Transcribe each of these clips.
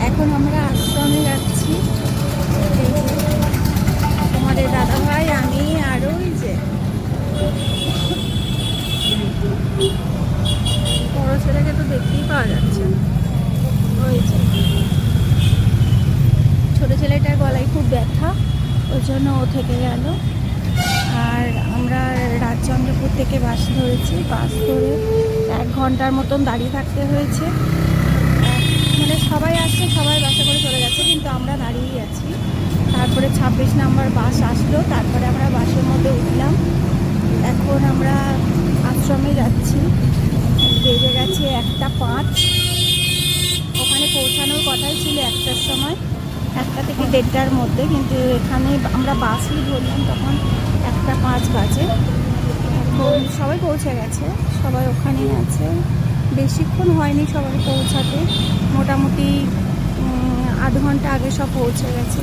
এখন আমরা আশ্রমে যাচ্ছি। এই যে তোমাদের দাদা ভাই, আমি আর ওই যে বড় ছেলেকে তো দেখতেই পাওয়া যাচ্ছে না। ওই যে ছোট ছেলেটার গলায় খুব ব্যথা, ওই জন্য ও থেকে গেল। আর আমরা রাজচন্দ্রপুর থেকে বাস ধরেছি। বাস ধরে 1 ঘন্টার মতন দাঁড়িয়ে থাকতে হয়েছে। মানে সবাই আসছে, সবাই বাসে করে চলে গেছে, কিন্তু আমরা দাঁড়িয়েই আছি। তারপরে 26 নাম্বার বাস আসলো, তারপরে আমরা বাসের মধ্যে উঠলাম। এখন আমরা আশ্রমে যাচ্ছি। বেজে গেছে 1:05। ওখানে পৌঁছানোর কথাই ছিল 1টার সময়, 1টা থেকে 1:30টার মধ্যে, কিন্তু এখানে আমরা বাসই ধরলাম তখন 1:05 বাজে। এখন সবাই পৌঁছে গেছে, সবাই ওখানেই আছে। বেশিক্ষণ হয়নি সবাই পৌঁছাতে, মোটামুটি আধ ঘন্টা আগে সব পৌঁছে গেছে।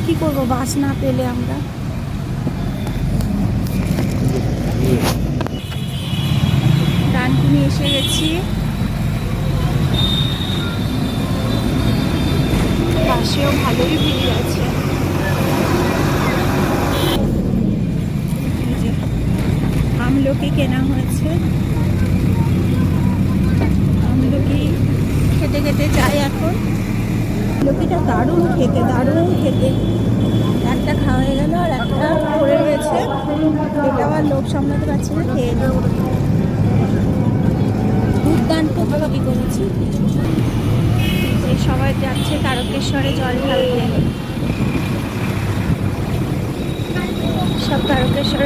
কি করব, বাস না পেলে আমরা। ডানকুনি এসে গেছি। বাসেও ভালোই ভিড় আছে। আমলকি কেনা হয়েছে, আমলকি খেতে খেতে যাই এখন। আমলকিটা দারুণ খেতে, দারুণ খেতে। একটা খাওয়া হয়ে গেল আর একটা পড়ে রয়েছে, এটা আবার লোক সামলাতে পারছি না, খেয়ে নেব। দুর্দান্ত আমলকি করেছি। সবাই যাচ্ছে তারকেশ্বরে জল ঢালতে, সব তারকেশ্বর।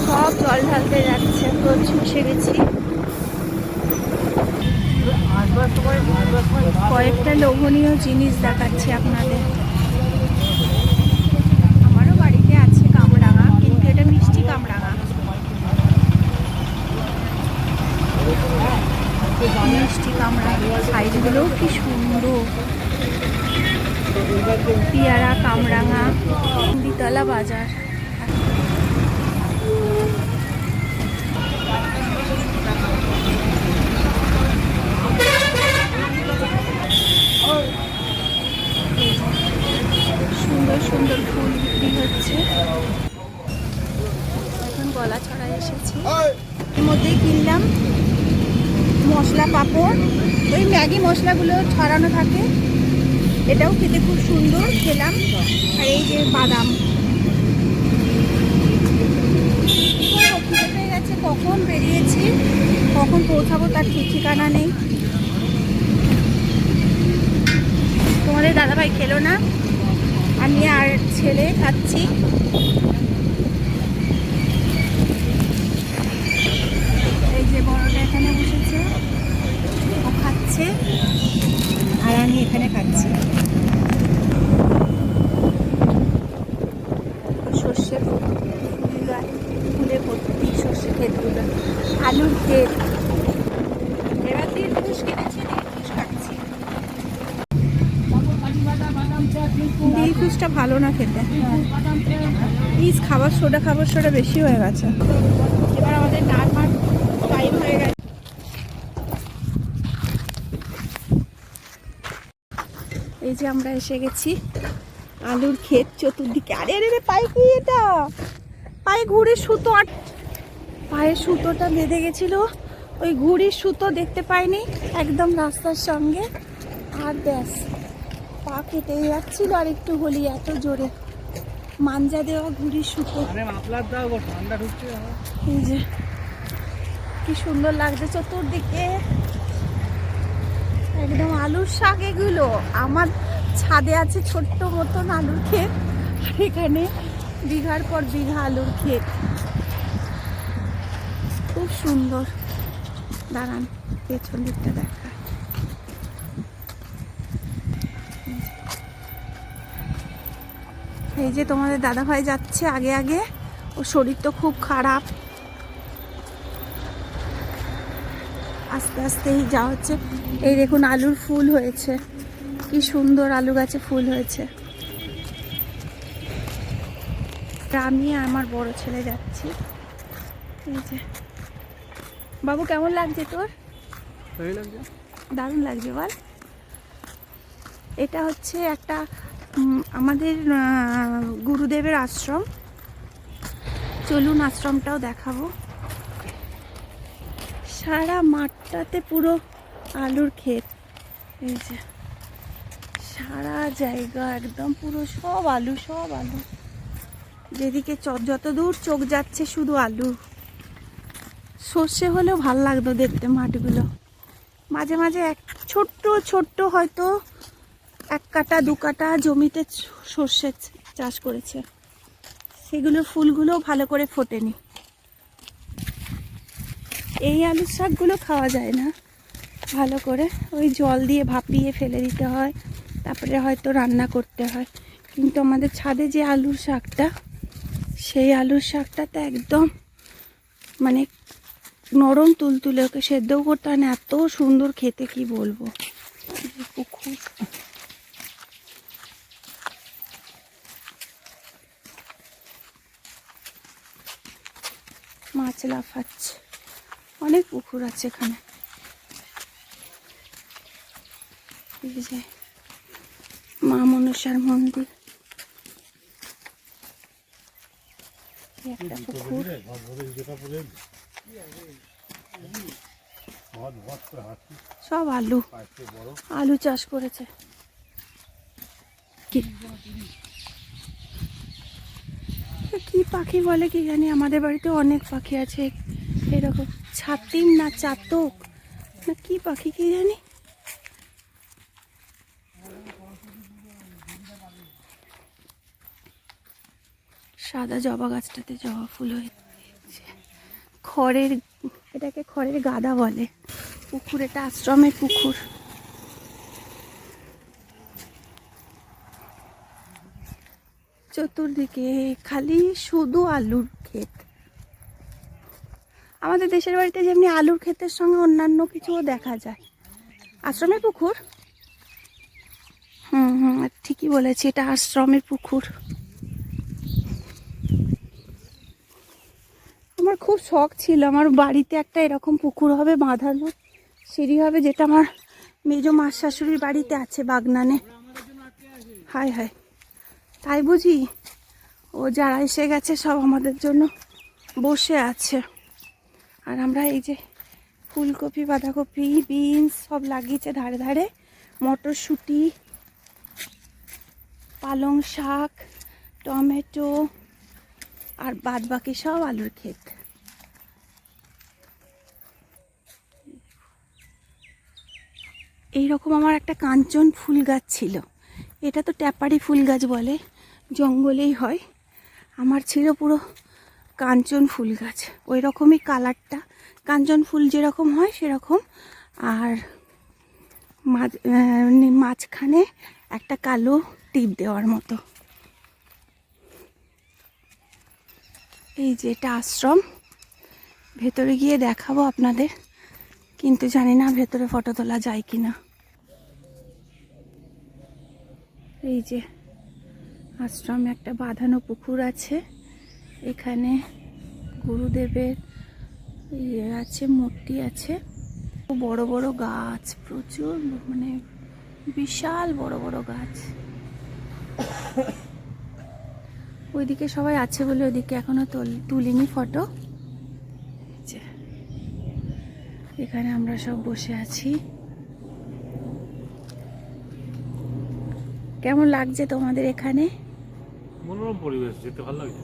সব জল ঢালতে যাচ্ছে, প্রচুর এসে গেছি। কয়েকটা লোভনীয় জিনিস দেখাচ্ছি আপনাদের। আমারও বাড়িতে আছে কামরাঙা, কিন্তু এটা মিষ্টি কামরাঙা। মিষ্টি কামরাঙা সাইজগুলোও কি সুন্দর। পিয়ারা কামরাঙা, দ্বিতলা বাজার। সুন্দর সুন্দর ফুল বিক্রি হচ্ছে। এখন গলা ছড়ায় এসেছি। এর মধ্যেই কিনলাম মশলা পাঁপড়, ওই ম্যাগি মশলাগুলো ছড়ানো থাকে, এটাও খেতে খুব সুন্দর, খেলাম। আর এই যে বাদাম। খিদে পেয়ে গেছে, কখন বেরিয়েছি, কখন পৌঁছাবো তার ঠিক ঠিকানা নেই। তোমাদের দাদাভাই খেলো না, আমি আর ছেলে খাচ্ছি। এই যে বড়টা এখানে বসেছে, ও খাচ্ছে আর আমি এখানে খাচ্ছি। সর্ষে ফুলে ভর্তি, সর্ষে ক্ষেতগুলো, আলুর ক্ষেত। এবার দিলকুশ কিনেছি, দিলকুশ খাচ্ছি। দিলকুশটা ভালো না খেতে, প্লিজ। খাবার সোডা বেশি হয়ে গেছে। এবার আমাদের নাড়মার টাইম হয়ে গেছে। এই যে আমরা এসে গেছি আলুর ক্ষেত চতুর্দিকে। আরে আরে রে, পায়ে কি এটা? পায়ে ঘুড়ির সুতো, পায়ের সুতোটা বেঁধে গেছিল, ওই ঘুড়ির সুতো দেখতে পাইনি একদম রাস্তার সঙ্গে। আর ব্যাস, পা কেটে যাচ্ছিল আর একটু হলি, এত জোরে মাঞ্জা দেওয়া ঘুড়ির সুতো। এই যে কি সুন্দর লাগছে চতুর্দিকে, একদম আলুর শাক। এগুলো আমার ছাদে আছে ছোট্ট মতন আলুর ক্ষেত, আর এখানে বিঘার পর বিঘা আলুর ক্ষেত, খুব সুন্দর। দাঁড়ান পেছন দিকটা দেখা। এই যে তোমাদের দাদাভাই যাচ্ছে আগে আগে, ওর শরীর তো খুব খারাপ। আস্তে আস্তেই যা হচ্ছে। এই দেখুন আলুর ফুল হয়েছে, কি সুন্দর আলু গাছে ফুল হয়েছে। আমি আমার বড় ছেলে যাচ্ছি। এই যে বাবু, কেমন লাগছে তোর? দারুণ লাগছে বল। এটা হচ্ছে একটা আমাদের গুরুদেবের আশ্রম। চলুন আশ্রমটাও দেখাবো। সারা মাঠটাতে পুরো আলুর ক্ষেত। এই যে সারা জায়গা একদম পুরো সব আলু, সব আলু। যেদিকে যত দূর চোখ যাচ্ছে শুধু আলু। সর্ষে হলেও ভাল লাগতো দেখতে মাঠগুলো। মাঝে মাঝে এক ছোট্ট ছোট্ট হয়তো 1 কাঠা 2 কাঠা জমিতে সর্ষে চাষ করেছে, সেগুলো ফুলগুলো ভালো করে ফোটেনি। এই আলুর শাকগুলো খাওয়া যায় না ভালো করে, ওই জল দিয়ে ভাপিয়ে ফেলে দিতে হয়, তারপরে হয়তো রান্না করতে হয়। কিন্তু আমাদের ছাদে যে আলুর শাকটা, সেই আলুর শাকটাতে একদম মানে নরম তুলতুলে, ওকে সেদ্ধও করতে হয় না, এত সুন্দর খেতে কি বলবো। পুকুর, মাছ লাফাচ্ছে, অনেক পুকুর আছে এখানে। এই যে মা মনসার মন্দির, একটা পুকুর। সব আলু, আলু চাষ করেছে। কি পাখি বলে কি জানি, আমাদের বাড়িতে অনেক পাখি আছে এরকম, ছাতিম না চাতক না কি পাখি কি জানি। সাদা জবা গাছটাতে জবা ফুল হয়েছে। খড়ের, এটাকে খড়ের গাদা বলে। পুকুর, এটা আশ্রমের পুকুর। চতুর্দিকে খালি শুধু আলুর ক্ষেত। আমাদের দেশের বাড়িতে যেমনি আলুর ক্ষেতের সঙ্গে অন্যান্য কিছুও দেখা যায়। আশ্রমের পুকুর, ঠিকই বলেছি, এটা আশ্রমের পুকুর। আমার খুব শখ ছিল আমার বাড়িতে একটা এরকম পুকুর হবে, বাঁধানো সিঁড়ি হবে, যেটা আমার মেজো মার শাশুড়ির বাড়িতে আছে বাগনানে। হায় হায়, তাই বুঝি ও যারা এসে গেছে সব আমাদের জন্য বসে আছে। আর আমরা এই যে ফুলকপি, বাঁধাকপি, বিনস সব লাগিয়েছে ধারে ধারে, মটরশুঁটি, পালং শাক, টমেটো, আর বাদ বাকি সব আলুর ক্ষেত। এইরকম আমার একটা কাঞ্চন ফুল গাছ ছিল, এটা তো ট্যাপারি ফুল গাছ বলে, জঙ্গলেই হয়। আমার ছিল পুরো কাঞ্চন ফুল গাছ, ওই রকমই কালারটা, কাঞ্চন ফুল যেরকম হয় সেরকম। আর মাঝখানে একটা কালো টিপ দেওয়ার মতো। এই যে এটা আশ্রম, ভেতরে গিয়ে দেখাবো আপনাদের, কিন্তু জানি না ভেতরে ফটো তোলা যায় কিনা। এই যে আশ্রমে একটা বাঁধানো পুকুর আছে, এখানে গুরুদেবের ইয়ে আছে, মূর্তি আছে, বড় বড় গাছ, প্রচুর মানে বিশাল বড় বড় গাছ। ওইদিকে সবাই আছে বলে ওইদিকে এখনো তুলিনি ফটো। এখানে আমরা সব বসে আছি। কেমন লাগছে তোমাদের এখানে? মনোরম পরিবেশ, যেতে ভালো লাগছে।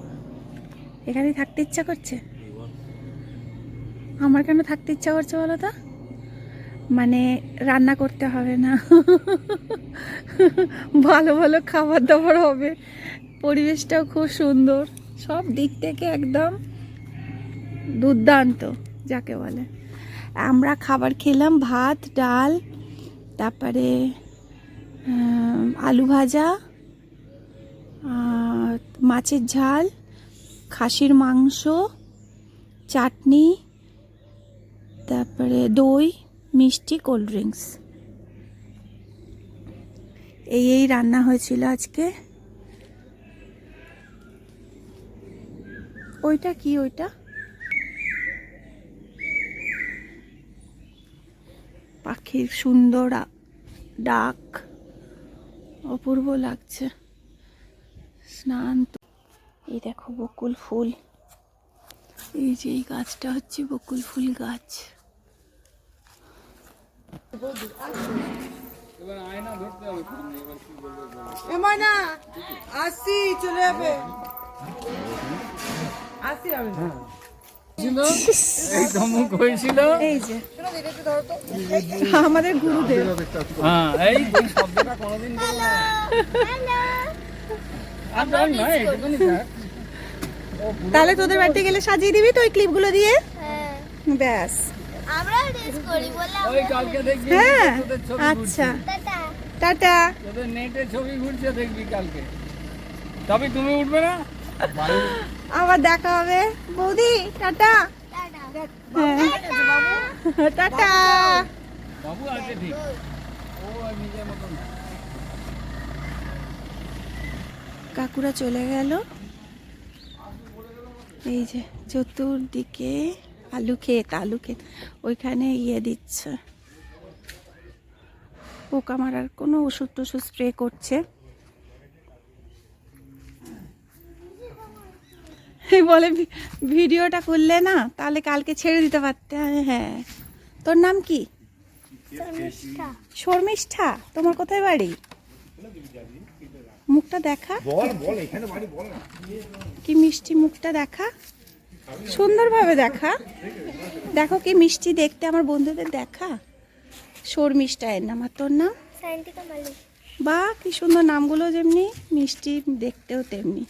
এখানে থাকতে ইচ্ছা করছে? আমার কেন থাকতে ইচ্ছা করছে বলো তো? মানে রান্না করতে হবে না, ভালো ভালো খাবার দাবার হবে, পরিবেশটাও খুব সুন্দর, সব দিক থেকে একদম দুর্দান্ত যাকে বলে। আমরা খাবার খেলাম, ভাত, ডাল, তারপরে আলু ভাজা, মাছের ঝাল, খাসির মাংস, চাটনি, তারপরে দই, মিষ্টি, কোল্ড ড্রিঙ্কস। এই রান্না হয়েছিল আজকে। ওইটা কি? ওইটা পাখির সুন্দর ডাক, অপূর্ব লাগছে। স্নান এই দেখো বকুল ফুল, এই যে এই গাছটা হচ্ছে বকুল ফুল গাছ। এই যে আমাদের গুরুদেব। তাহলে তোদের বাড়িতে গেলে সাজিয়ে দিবি তো ওই ক্লিপগুলো দিয়ে? ব্যাস, হ্যাঁ আচ্ছা, টাটা। তোদের নেটে ছবি ঘুরছে, দেখবি কালকে। তবে তুমি উঠবে না, আবার দেখা হবে বৌদি, টাটা। টাটা। বাবু আছে ঠিক, ও নিজের মতন। কাকুরা চলে গেল। এই যে চতুর্দিকে আলু ক্ষেত, আলু ক্ষেত। ওইখানে দিচ্ছে, পোকা মারার কোনো ওষুধ টষুধ স্প্রে করছে। বলে ভিডিওটা করলে না, তাহলে কালকে ছেড়ে দিতে পারতে। হ্যাঁ, তোর নাম কি? শর্মিষ্ঠা। তোমার কোথায় বাড়ি? মুখটা দেখা, কি মিষ্টি মুখটা দেখা, সুন্দরভাবে দেখা। দেখো কি মিষ্টি দেখতে, আমার বন্ধুদের দেখা। শর্মিষ্ঠা এর নাম। আর তোর নাম? বা কি সুন্দর নামগুলো, যেমনি মিষ্টি দেখতেও তেমনি।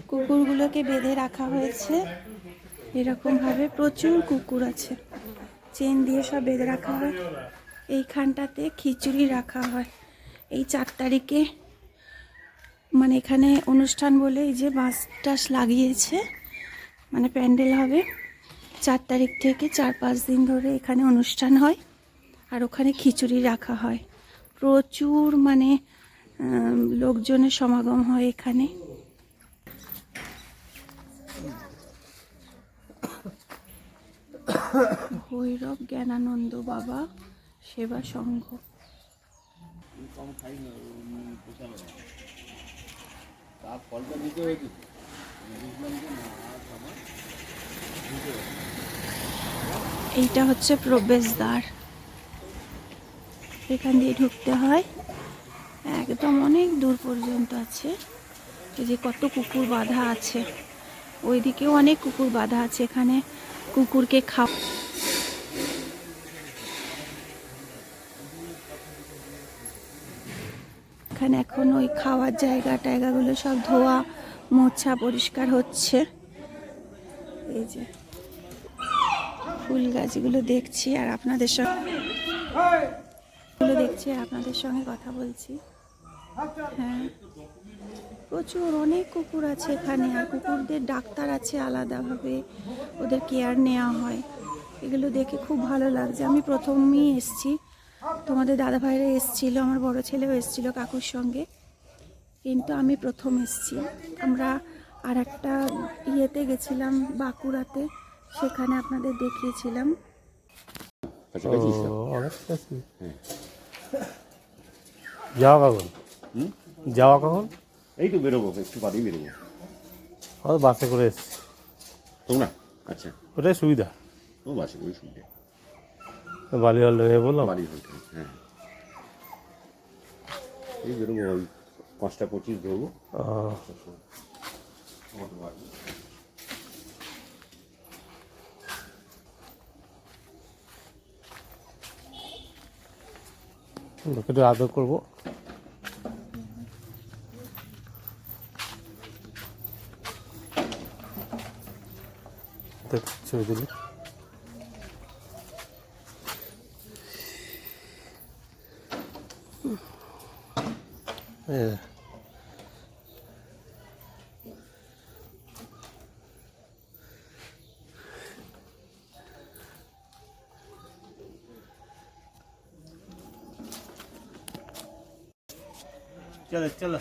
কুকুরগুলোকে বেঁধে রাখা হয়েছে এরকম ভাবে। প্রচুর কুকুর আছে, চেন দিয়ে সব বেঁধে রাখা হয়। এইখানটাতে খিচুড়ি রাখা হয়। এই 4 তারিখে মানে এখানে অনুষ্ঠান বলে এই যে বাঁশ টাস লাগিয়েছে, মানে প্যান্ডেল হবে। 4 তারিখ থেকে 4-5 দিন ধরে এখানে অনুষ্ঠান হয়, আর ওখানে খিচুড়ি রাখা হয়। প্রচুর মানে লোকজনের সমাগম হয় এখানে। ভৈরব জ্ঞানানন্দ বাবা সেবা সংঘ। এইটা হচ্ছে প্রবেশদ্বার, এখান দিয়ে ঢুকতে হয়। একদম অনেক দূর পর্যন্ত আছে। এই যে কত কুকুর বাঁধা আছে, ওইদিকেও অনেক কুকুর বাঁধা আছে। এখানে কুকুরকে এখানে এখন ওই খাওয়ার টায়গাগুলো সব ধোয়া মোছা পরিষ্কার হচ্ছে। এই যে ফুল গাছগুলো দেখছি আর আপনাদের সঙ্গে কথা বলছি। হ্যাঁ, প্রচুর অনেক কুকুর আছে এখানে, আর কুকুরদের ডাক্তার আছে আলাদাভাবে, ওদের কেয়ার নেওয়া হয়। এগুলো দেখে খুব ভালো লাগছে। আমি প্রথমেই এসছি, তোমাদের দাদা ভাইরা এসছিল, আমার বড় ছেলেও এসছিল কাকুর সঙ্গে, কিন্তু আমি প্রথম এসছি। আমরা আর একটা গেছিলাম বাঁকুড়াতে, সেখানে আপনাদের দেখিয়েছিলাম। যাওয়া কখন? এই তো বেরোবো, একটু বাদেই বেরোবো। বাসে করে এসছি তোমরা? আচ্ছা, ওটাই সুবিধা। ও বাসে করে সুবিধা। বালিওয়াল লেগে বললাম বাড়ি হইতে, হ্যাঁ এই বেরোবো, ওই 5টা 25 ধরবো। লোকেদের আদর করবো। ছবি দিলি চলো চলো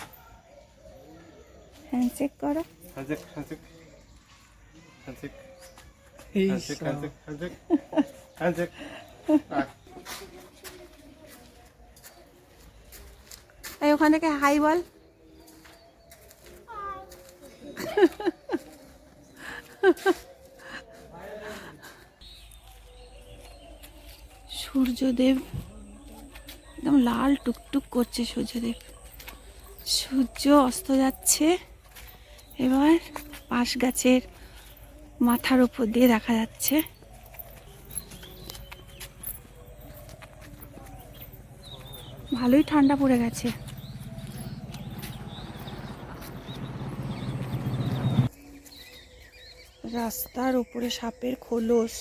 হ্যান্ডশেক করো। হ্যান্ডশেক হ্যান্ডশেক হ্যান্ডশেক এই হ্যান্ডশেক হ্যান্ডশেক হ্যান্ডশেক হ্যান্ডশেক এই ওখান থেকে হাই বল। সূর্যদেব একদম লাল টুকটুক করছে সূর্যদেব। সূর্য অস্ত যাচ্ছে এবার পাশ গাছের মাথার উপর দিয়ে দেখা যাচ্ছে। ভালোই ঠান্ডা পড়ে গেছে। রাস্তার উপরে সাপের খোলস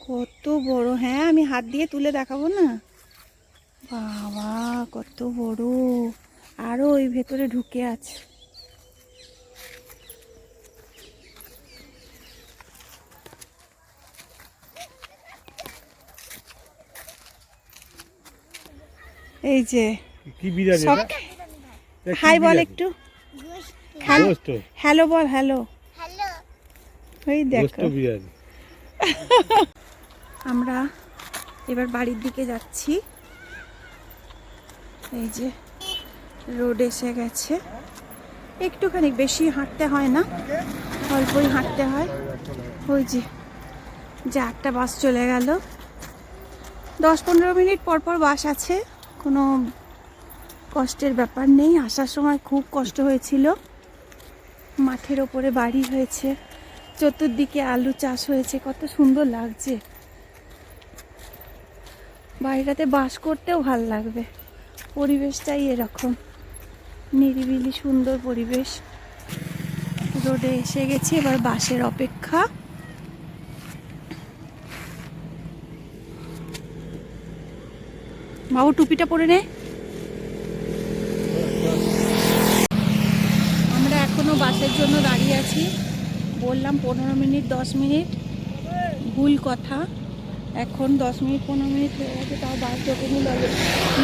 কত বড়। হ্যাঁ আমি হাত দিয়ে তুলে দেখাবো না। বাবা কত বড়, আরো ওই ভেতরে ঢুকে আছে। এই যে কি বিরিয়ানি সব হাই বল একটু। গোস্ত হ্যালো বল। হ্যালো ওই দেখো বিরিয়ানি। আমরা এবার বাড়ির দিকে যাচ্ছি। এই যে রোড এসে গেছে। একটুখানি বেশি হাঁটতে হয় না, অল্পই হাঁটতে হয়। ওই যে একটা বাস চলে গেল। 10-15 মিনিট পর পর বাস আছে, কোনো কষ্টের ব্যাপার নেই। আসার সময় খুব কষ্ট হয়েছিল। মাঠের ওপরে বাড়ি হয়েছে, চতুর্দিকে আলু চাষ হয়েছে, কত সুন্দর লাগছে। বাড়িটাতে বাস করতেও ভাল লাগবে। পরিবেশটাই এরকম নিরিবিলি সুন্দর পরিবেশ। রোডে এসে গেছি, এবার বাসের অপেক্ষা। বাবু টুপিটা পরে নে। আমরা এখনো বাসের জন্য দাঁড়িয়ে আছি। বললাম 15 মিনিট 10 মিনিট, ভুল কথা। এখন 10 মিনিট 15 মিনিট হয়ে গেছে, তাও বাস ঢোকেনি।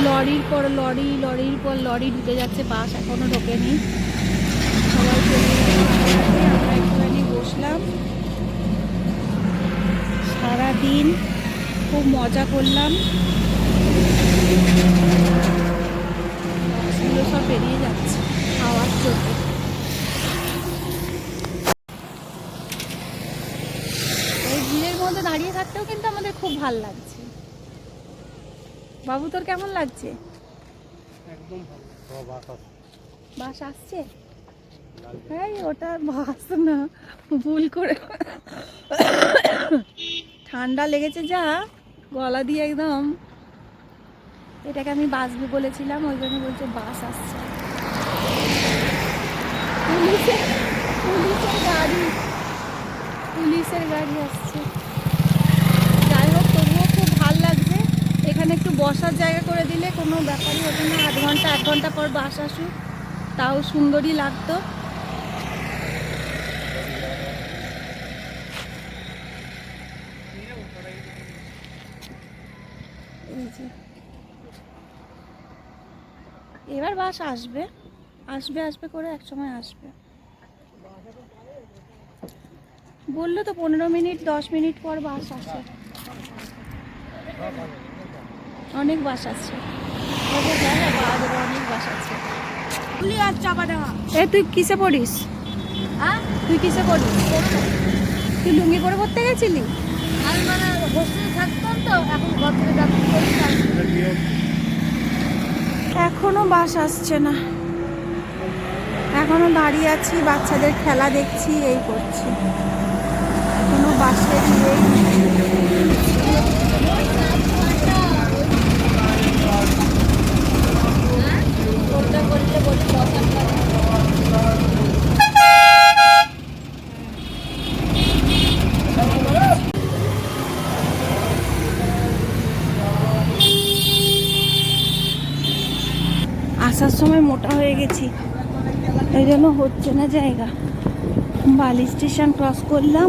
লরির পর লরি, লরির পর লরি ঢুকে যাচ্ছে, বাস এখনো ঢোকেনি। সবাই চলে গেছে। আমরা একটুখানি বসলাম, সারাদিন খুব মজা করলাম। বাসগুলো সব বেরিয়ে যাচ্ছে হাওয়ার চোখে। এই ভিড়ের মধ্যে দাঁড়িয়ে থাকতেও কিন্তু আমাদের খুব ভাল লাগছে। বাবু তোর কেমন লাগছে? একদম ভালো। বাস আসছে? হ্যাঁ ওটা বাস না, ভুল করে। ঠান্ডা লেগেছে যা, গলা দিয়ে একদম। এটাকে আমি বাস বলেছিলাম, ওই জন্য বলছে বাস আসছে। পুলিশের গাড়ি আসছে। যাই হোক, তবুও খুব ভাল লাগছে। এখানে একটু বসার জায়গা করে দিলে কোনো ব্যাপারই হতো না। 1 ঘন্টা 1 ঘন্টা পর বাস আসুক, তাও সুন্দরই লাগতো। এবার বাস আসবে আসবে আসবে করে এক সময় আসবে। বললো তো 15 মিনিট 10 মিনিট পর বাস আসে। অনেক বাস আছে, অনেক বাস আছে। এ তুই কিসে পড়িস? তুই কিসে পড়িস? তুই লুঙ্গি পরে পড়তে গেছিলি? আমি মানে হোস্টেলে থাকতাম তো, এখন ঘর থেকে যাত্রা করি। এখনো বাস আসছে না, এখনো দাঁড়িয়ে আছি, বাচ্চাদের খেলা দেখছি, এই করছি। কোনো বাসের আসার সময় মোটা হয়ে গেছি, এই জন্য হচ্ছে না জায়গা। বালি স্টেশন ক্রস করলাম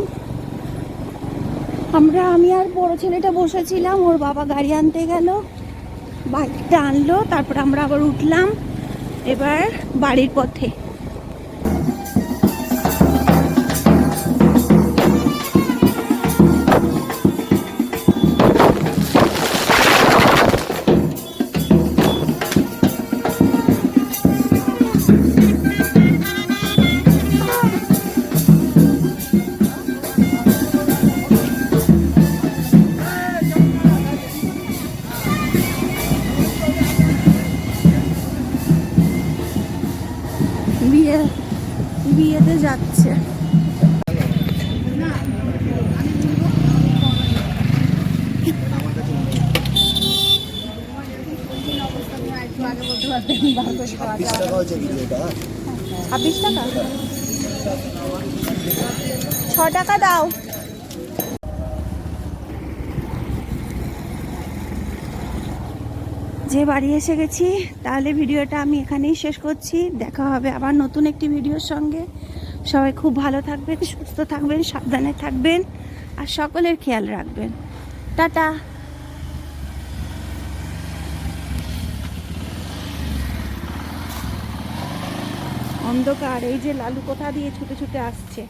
আমরা। আমি আর বড় ছেলেটা বসেছিলাম, ওর বাবা গাড়ি আনতে গেল, বাইকটা আনলো, তারপর আমরা আবার উঠলাম। এবার বাড়ির পথে। বিয়েতে যাচ্ছে। ছাব্বিশ টাকা, 6 টাকা দাও। যে বাড়ি এসে গেছি, তাহলে ভিডিওটা আমি এখানেই শেষ করছি। দেখা হবে আবার নতুন একটি ভিডিওর সঙ্গে। সবাই খুব ভালো থাকবেন, সুস্থ থাকবেন, সাবধানে থাকবেন আর সকলের খেয়াল রাখবেন। টাটা। অন্ধকার, এই যে লালু কোথা দিয়ে ছুটে ছুটে আসছে।